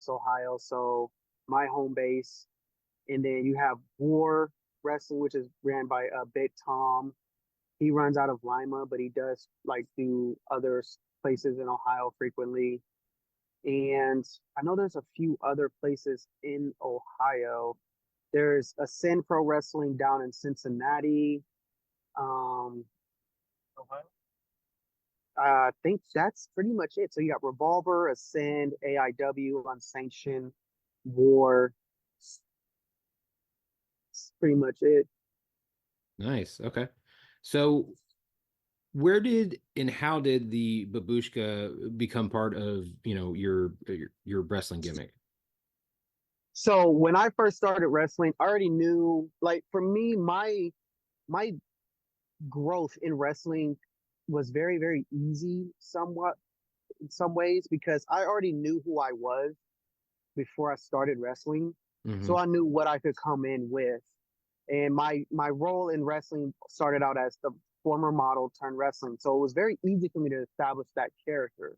Ohio, so my home base. And then you have War Wrestling, which is ran by Big Tom. He runs out of Lima, but he does like do other places in Ohio frequently. And I know there's a few other places in Ohio. There's Ascend Pro Wrestling down in Cincinnati. Um, Ohio? I think that's pretty much it. So you got Revolver, Ascend, AIW, Unsanctioned, War. That's pretty much it. Nice. Okay. So where did and how did the babushka become part of, your wrestling gimmick? So when I first started wrestling, I already knew, like for me, my growth in wrestling was very, very easy somewhat in some ways because I already knew who I was before I started wrestling. So Hmm. I knew what I could come in with. And my role in wrestling started out as the former model turned wrestling. So it was very easy for me to establish that character.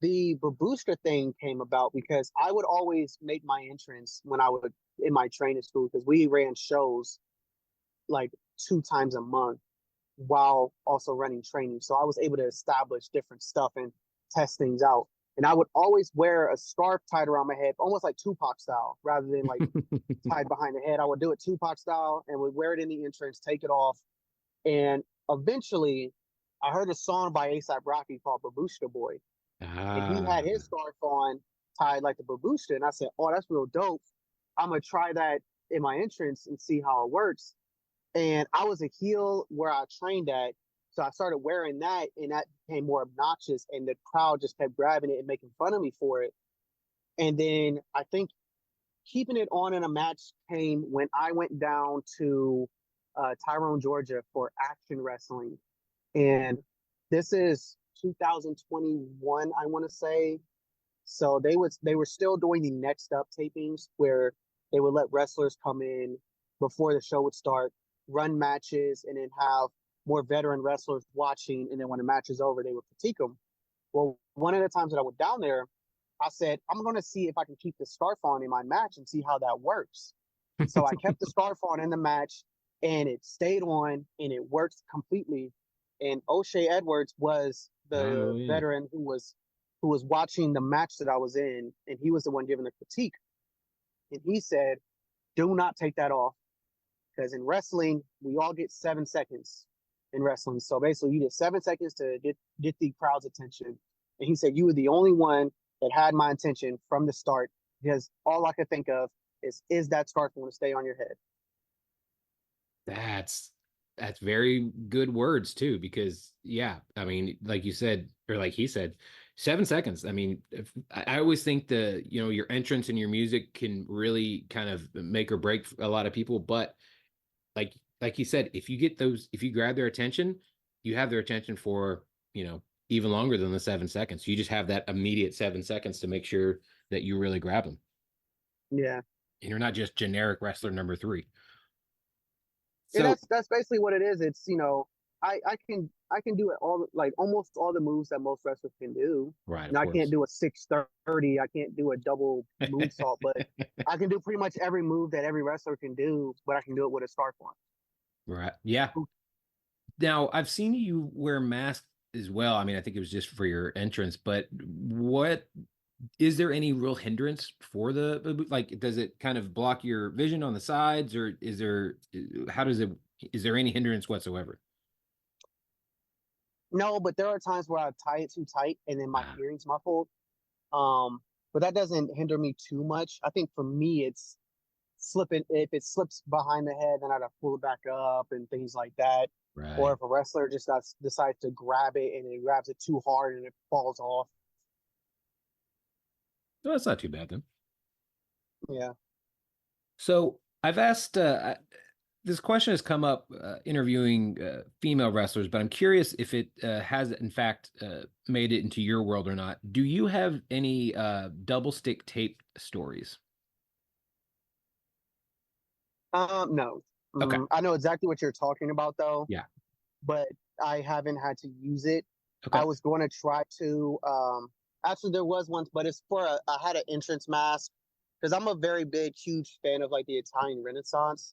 The babushka thing came about because I would always make my entrance when I would in my training school because we ran shows like 2 times a month while also running training. So I was able to establish different stuff and test things out. And I would always wear a scarf tied around my head, almost like Tupac style, rather than like tied behind the head. I would do it Tupac style and would wear it in the entrance, take it off. And eventually I heard a song by ASAP Rocky called Babushka Boy. And he had Ah, his scarf on tied like the babushka. And I said, oh, that's real dope. I'm going to try that in my entrance and see how it works. And I was a heel where I trained at. So I started wearing that and that became more obnoxious. And the crowd just kept grabbing it and making fun of me for it. And then I think keeping it on in a match came when I went down to Tyrone, Georgia for Action Wrestling. And this is 2021, I want to say. So they were still doing the next up tapings where they would let wrestlers come in before the show would start, run matches, and then have more veteran wrestlers watching. And then when the match is over, they would critique them. Well, one of the times that I went down there, I said, I'm going to see if I can keep the scarf on in my match and see how that works. So I kept the scarf on in the match and it stayed on and it worked completely. And O'Shea Edwards was oh the yeah. veteran who was watching the match that I was in, and he was the one giving the critique. And he said, "Do not take that off because in wrestling we all get 7 seconds in wrestling. So basically, you get 7 seconds to get the crowd's attention." And he said, "You were the only one that had my attention from the start because all I could think of is that scarf going to stay on your head?" That's that's very good words too, because yeah, I mean, like you said, or like he said, 7 seconds. I mean, I always think your entrance and your music can really kind of make or break a lot of people, but like you said, if you grab their attention, you have their attention for, even longer than the 7 seconds. You just have that immediate 7 seconds to make sure that you really grab them. Yeah. And you're not just generic wrestler number three. Yeah, So, that's basically what it is. It's I can do it all like almost all the moves that most wrestlers can do. right, of I can't course. do a 630. I can't do a double moonsault, but I can do pretty much every move that every wrestler can do, but I can do it with a scarf on. Right. Yeah. Now, I've seen you wear masks as well. I mean, I think it was just for your entrance, but what is there any real hindrance for like, does it kind of block your vision on the sides, or how does it, is there any hindrance whatsoever? No, but there are times where I tie it too tight and then my Ah, hearing's muffled. But that doesn't hinder me too much. I think for me, it's slipping. If it slips behind the head, then I'd have to pull it back up and things like that. Or right. if a wrestler just decides to grab it and it grabs it too hard and it falls off. No, that's not too bad then. Yeah. So I've asked, this question has come up interviewing female wrestlers, but I'm curious if it has in fact made it into your world or not. Do you have any double stick tape stories? No. Okay. I know exactly what you're talking about though, Yeah. but I haven't had to use it. I Okay. was going to try to. Actually, there was once, but it's for I had an entrance mask because I'm a very big, huge fan of like the Italian Renaissance.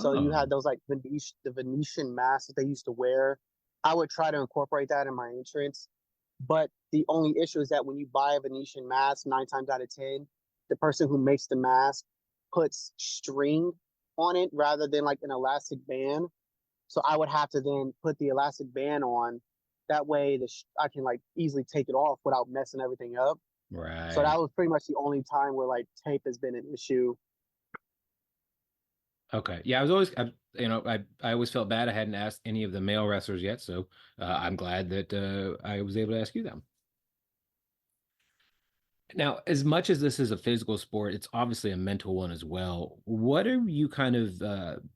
So you had Oh, those like the Venetian masks that they used to wear. I would try to incorporate that in my entrance, but the only issue is that when you buy a Venetian mask, 9 times out of 10, the person who makes the mask puts string on it rather than like an elastic band. So I would have to then put the elastic band on. That way, I can like easily take it off without messing everything up. So that right. was pretty much the only time where like tape has been an issue. Okay. Yeah, I was always, I always felt bad I hadn't asked any of the male wrestlers yet, so I'm glad that I was able to ask you them. Now, as much as this is a physical sport, it's obviously a mental one as well. What do you kind of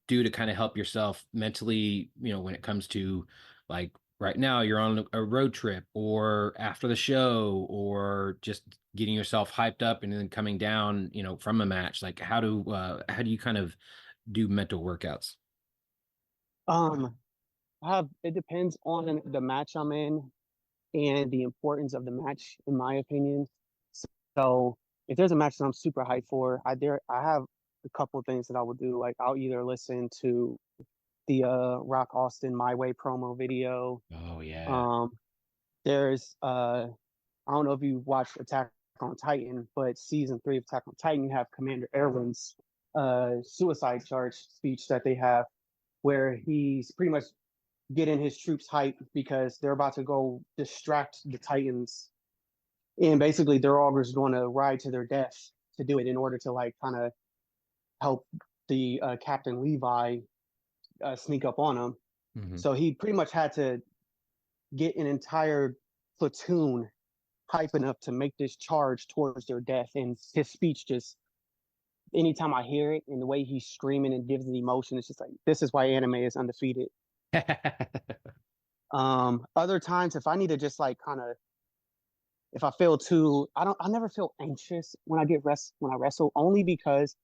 do to kind of help yourself mentally, when it comes to like right now you're on a road trip or after the show or just getting yourself hyped up and then coming down, from a match? Like how do you kind of do mental workouts? Um, it depends on the match I'm in and the importance of the match, in my opinion. So if there's a match that I'm super hyped for, I have a couple of things that I will do. Like I'll either listen to the Rock Austin My Way promo video. Oh yeah. Um, there's I don't know if you watched Attack on Titan, but season 3 of Attack on Titan, you have Commander Erwin's suicide charge speech that they have, where he's pretty much getting his troops hyped because they're about to go distract the Titans, and basically they're all just going to ride to their death to do it in order to like kind of help the Captain Levi sneak up on them. Hmm. So he pretty much had to get an entire platoon hype enough to make this charge towards their death. And his speech just, anytime I hear it and the way he's screaming and gives the emotion, it's just like, this is why anime is undefeated. Other times, if I need to just like kind of, if I feel too, I never feel anxious when when I wrestle, only because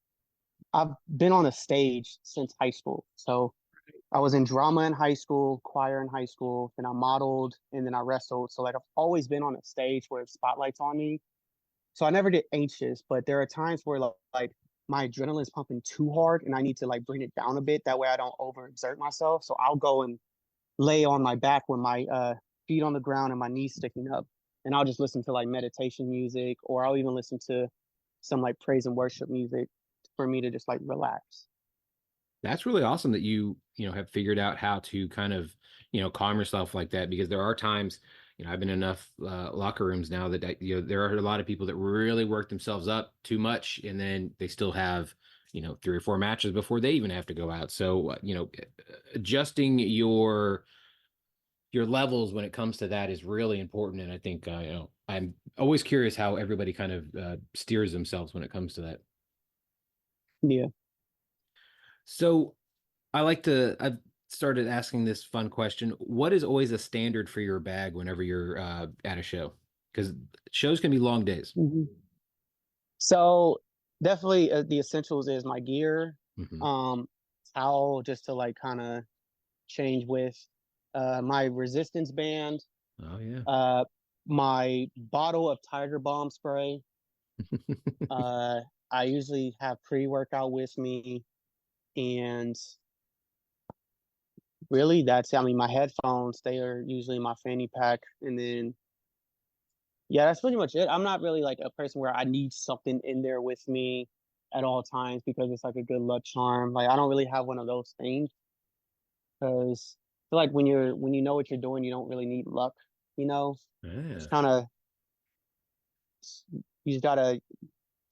I've been on a stage since high school. So I was in drama in high school, choir in high school, then I modeled, and then I wrestled. So like I've always been on a stage where spotlight's on me. So I never get anxious, but there are times where like my adrenaline's pumping too hard and I need to like bring it down a bit. That way I don't overexert myself. So I'll go and lay on my back with my feet on the ground and my knees sticking up. And I'll just listen to like meditation music, or I'll even listen to some like praise and worship music for me to just like relax. That's really awesome that have figured out how to kind of, calm yourself like that because there are times, I've been in enough locker rooms now that there are a lot of people that really work themselves up too much and then they still have, 3 or 4 matches before they even have to go out. So, adjusting your levels when it comes to that is really important. And I think, I'm always curious how everybody kind of steers themselves when it comes to that. Yeah. So I've started asking this fun question. What is always a standard for your bag whenever you're at a show? Because shows can be long days. Mhm. So definitely the essentials is my gear, Hmm. um, towel just to like kind of change with, my resistance band, Oh yeah. uh, my bottle of Tiger Balm spray. Uh, I usually have pre-workout with me, and really that's it. I mean, my headphones, they are usually in my fanny pack, and then yeah, that's pretty much it. I'm not really like a person where I need something in there with me at all times because it's like a good luck charm. Like I don't really have one of those things because I feel like when you know what you're doing, you don't really need luck. You know, it's Yeah. kind of, you just gotta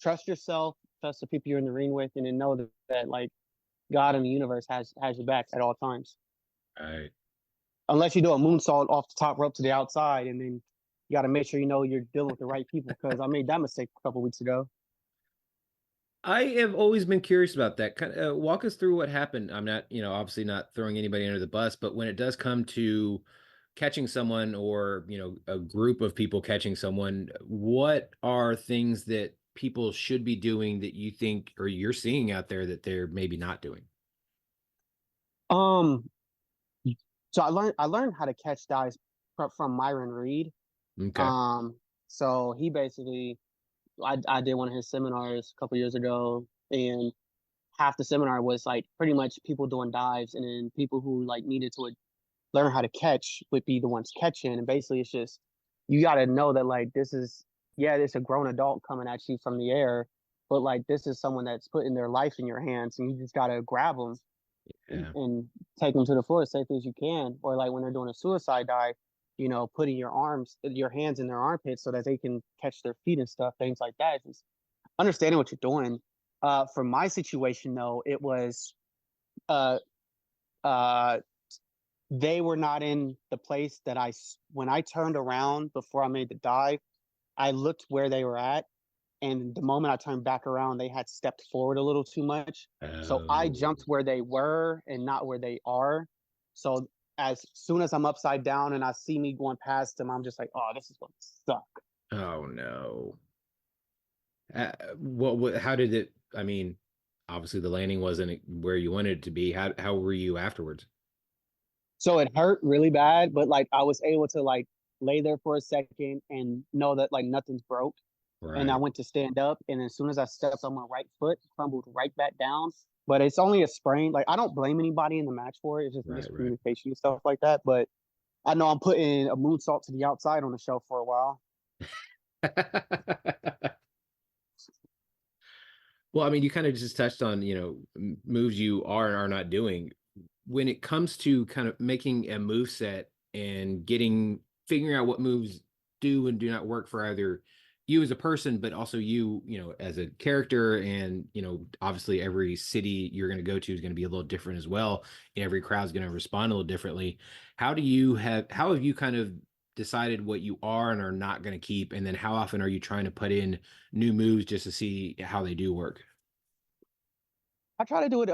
trust yourself, trust the people you're in the ring with, and then know that like God and the universe has your back at all times. Right. Unless you do a moonsault off the top rope to the outside, and then you got to make sure you know you're dealing with the right people. Because I made that mistake a couple weeks ago. I have always been curious about that. Kind of walk us through what happened. I'm not, obviously not throwing anybody under the bus, but when it does come to catching someone or, a group of people catching someone, what are things that people should be doing that you think or you're seeing out there that they're maybe not doing? Um, so I learned how to catch guys from Myron Reed. Okay. Um, So he basically, I did one of his seminars a couple years ago, and half the seminar was like pretty much people doing dives, and then people who like needed to learn how to catch would be the ones catching. And basically, it's just you got to know that like this is yeah, it's a grown adult coming at you from the air, but like this is someone that's putting their life in your hands, and you just got to grab them Yeah. and take them to the floor as safely as you can. Or like when they're doing a suicide dive, putting your hands in their armpits so that they can catch their feet and stuff, things like that. Just understanding what you're doing. For my situation though, it was uh uh they were not in the place that when I turned around before I made the dive, I looked where they were at, and the moment I turned back around, they had stepped forward a little too much. So I Oh. jumped where they were and not where they are. So as soon as I'm upside down and I see me going past them, I'm just like, oh, this is going to suck. Oh no. What how did it, I mean, obviously the landing wasn't where you wanted it to be. How were you afterwards? So it hurt really bad, but like I was able to like lay there for a second and know that like nothing's broke. And I Right. went to stand up, and as soon as I stepped on my right foot, crumbled right back down. But it's only a sprain. Like I don't blame anybody in the match for it. It's just Right, right. miscommunication and stuff like that. But I know I'm putting a moonsault to the outside on the show for a while. Well, I mean, you kind of just touched on, moves you are and are not doing. When it comes to kind of making a move set and figuring out what moves do and do not work for either you as a person, but also you, as a character, and obviously every city you're going to go to is going to be a little different as well. And every crowd's going to respond a little differently. How have you kind of decided what you are and are not going to keep, and then how often are you trying to put in new moves just to see how they do work? I try to do it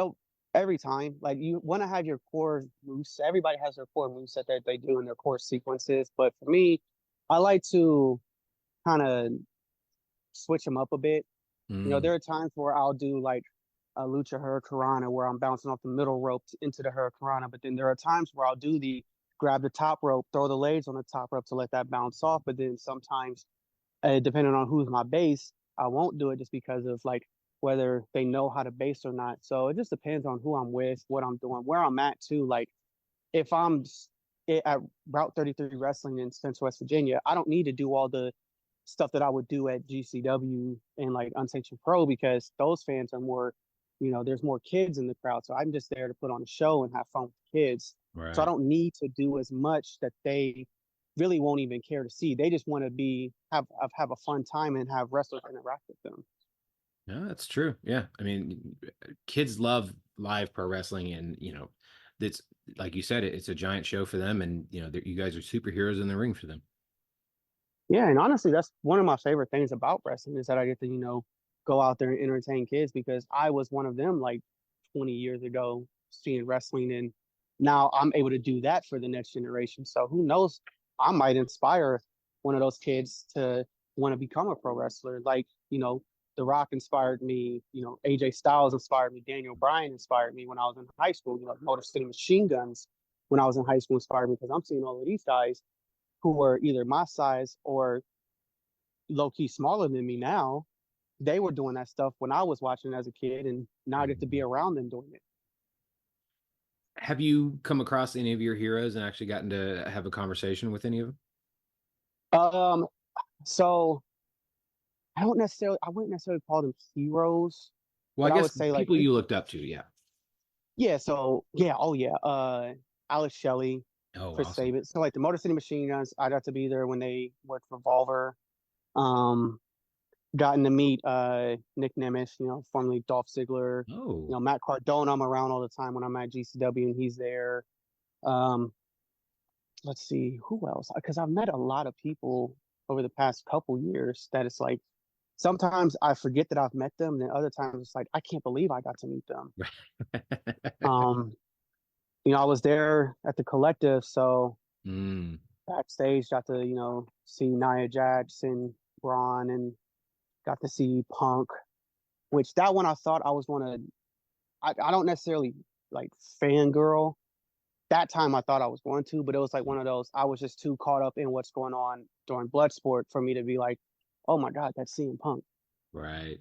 every time. Like you want to have your core moves. Everybody has their core moveset that they do in their core sequences. But for me, I like to kind of switch them up a bit. Mm, There are times where I'll do like a lucha hurricanrana where I'm bouncing off the middle rope into the hurricanrana, but then there are times where I'll do the grab the top rope, throw the legs on the top rope to let that bounce off. But then sometimes, depending on who's my base, I won't do it just because of like whether they know how to base or not. So it just depends on who I'm with, what I'm doing, where I'm at too. Like if I'm at Route 33 Wrestling in Central West Virginia, I don't need to do all the stuff that I would do at GCW and like Unsanctioned Pro because those fans are more, there's more kids in the crowd. So I'm just there to put on a show and have fun with the kids. So I right. don't need to do as much that they really won't even care to see. They just want to have a fun time and have wrestlers interact with them. No, that's true. Yeah. I mean, kids love live pro wrestling, and it's like you said, it's a giant show for them, and you guys are superheroes in the ring for them. Yeah, and honestly, that's one of my favorite things about wrestling is that I get to, go out there and entertain kids because I was one of them like 20 years ago seeing wrestling, and now I'm able to do that for the next generation. So who knows, I might inspire one of those kids to want to become a pro wrestler. Like, The Rock inspired me, AJ Styles inspired me, Daniel Bryan inspired me when I was in high school, Motor City Machine Guns when I was in high school inspired me because I'm seeing all of these guys who were either my size or low key smaller than me now. They were doing that stuff when I was watching as a kid, and now I get to be Mhm. around them doing it. Have you come across any of your heroes and actually gotten to have a conversation with any of them? Um, so I wouldn't necessarily call them heroes, Well, I but I guess would say like people you looked up to. Yeah. yeah. So yeah, oh yeah. Alex Shelley, Oh, Chris awesome. Sabin. So like the Motor City Machine Guns, I got to be there when they worked Revolver. Um, Gotten to meet Nick Nemeth, formerly Dolph Ziggler. Oh, Matt Cardona, I'm around all the time when I'm at GCW and he's there. Um, let's see, who else? Because I've met a lot of people over the past couple years that it's like sometimes I forget that I've met them, and then other times it's like I can't believe I got to meet them. Um, I was there at the collective, so mm, backstage got to, see Nia Jax and Braun and got to see Punk, which that one I thought I was gonna I don't necessarily like fangirl. That time I thought I was going to, but it was like one of those I was just too caught up in what's going on during Bloodsport for me to be like, oh my God, that's CM Punk. Right.